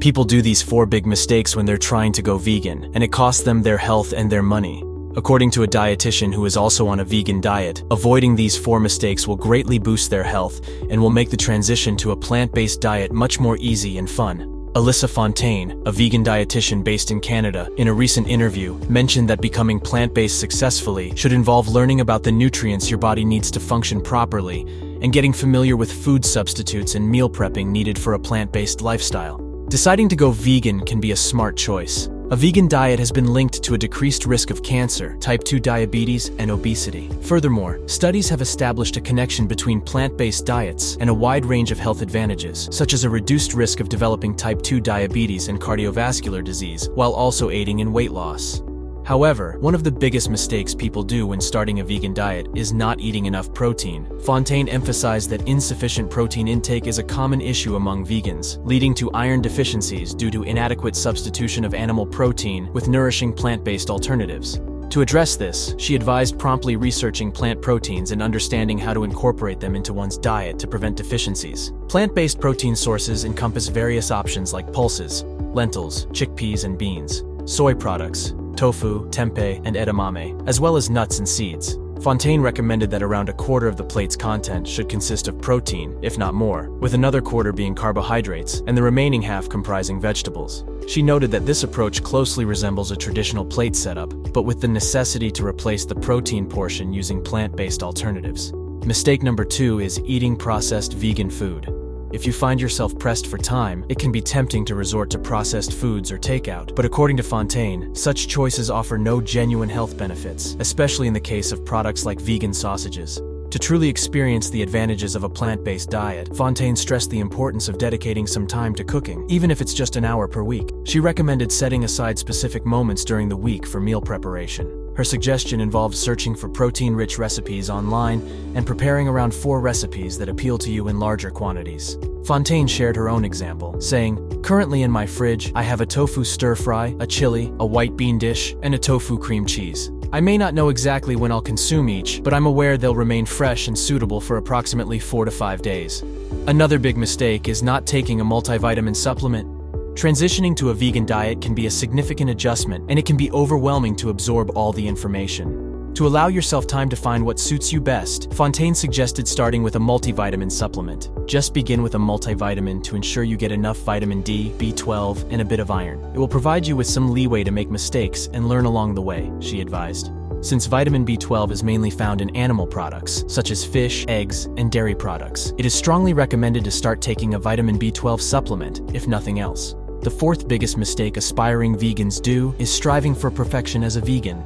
People do these 4 big mistakes when they're trying to go vegan, and it costs them their health and their money. According to a dietitian who is also on a vegan diet, avoiding these 4 mistakes will greatly boost their health and will make the transition to a plant-based diet much more easy and fun. Alyssa Fontaine, a vegan dietitian based in Canada, in a recent interview, mentioned that becoming plant-based successfully should involve learning about the nutrients your body needs to function properly and getting familiar with food substitutes and meal prepping needed for a plant-based lifestyle. Deciding to go vegan can be a smart choice. A vegan diet has been linked to a decreased risk of cancer, type 2 diabetes, and obesity. Furthermore, studies have established a connection between plant-based diets and a wide range of health advantages, such as a reduced risk of developing type 2 diabetes and cardiovascular disease, while also aiding in weight loss. However, one of the biggest mistakes people do when starting a vegan diet is not eating enough protein. Fontaine emphasized that insufficient protein intake is a common issue among vegans, leading to iron deficiencies due to inadequate substitution of animal protein with nourishing plant-based alternatives. To address this, she advised promptly researching plant proteins and understanding how to incorporate them into one's diet to prevent deficiencies. Plant-based protein sources encompass various options like pulses, lentils, chickpeas and beans, soy products, tofu, tempeh, and edamame, as well as nuts and seeds. Fontaine recommended that around a quarter of the plate's content should consist of protein, if not more, with another quarter being carbohydrates and the remaining half comprising vegetables. She noted that this approach closely resembles a traditional plate setup, but with the necessity to replace the protein portion using plant-based alternatives. Mistake number 2 is eating processed vegan food. If you find yourself pressed for time, it can be tempting to resort to processed foods or takeout, but according to Fontaine, such choices offer no genuine health benefits, especially in the case of products like vegan sausages. To truly experience the advantages of a plant-based diet, Fontaine stressed the importance of dedicating some time to cooking, even if it's just an hour per week. She recommended setting aside specific moments during the week for meal preparation. Her suggestion involved searching for protein-rich recipes online and preparing around 4 recipes that appeal to you in larger quantities. Fontaine shared her own example, saying, "Currently in my fridge, I have a tofu stir-fry, a chili, a white bean dish, and a tofu cream cheese. I may not know exactly when I'll consume each, but I'm aware they'll remain fresh and suitable for approximately 4 to 5 days." Another big mistake is not taking a multivitamin supplement. Transitioning to a vegan diet can be a significant adjustment, and it can be overwhelming to absorb all the information. To allow yourself time to find what suits you best, Fontaine suggested starting with a multivitamin supplement. Just begin with a multivitamin to ensure you get enough vitamin D, B12, and a bit of iron. It will provide you with some leeway to make mistakes and learn along the way, she advised. Since vitamin B12 is mainly found in animal products, such as fish, eggs, and dairy products, it is strongly recommended to start taking a vitamin B12 supplement, if nothing else. The 4th biggest mistake aspiring vegans do is striving for perfection as a vegan.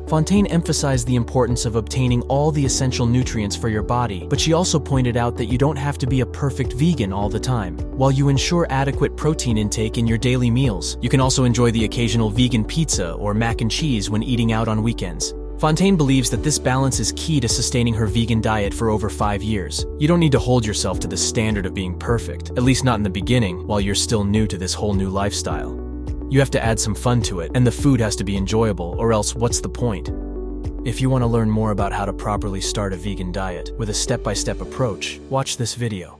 Fontaine emphasized the importance of obtaining all the essential nutrients for your body, but she also pointed out that you don't have to be a perfect vegan all the time. While you ensure adequate protein intake in your daily meals, you can also enjoy the occasional vegan pizza or mac and cheese when eating out on weekends. Fontaine believes that this balance is key to sustaining her vegan diet for over 5 years. You don't need to hold yourself to the standard of being perfect, at least not in the beginning, while you're still new to this whole new lifestyle. You have to add some fun to it, and the food has to be enjoyable, or else what's the point? If you want to learn more about how to properly start a vegan diet with a step-by-step approach, watch this video.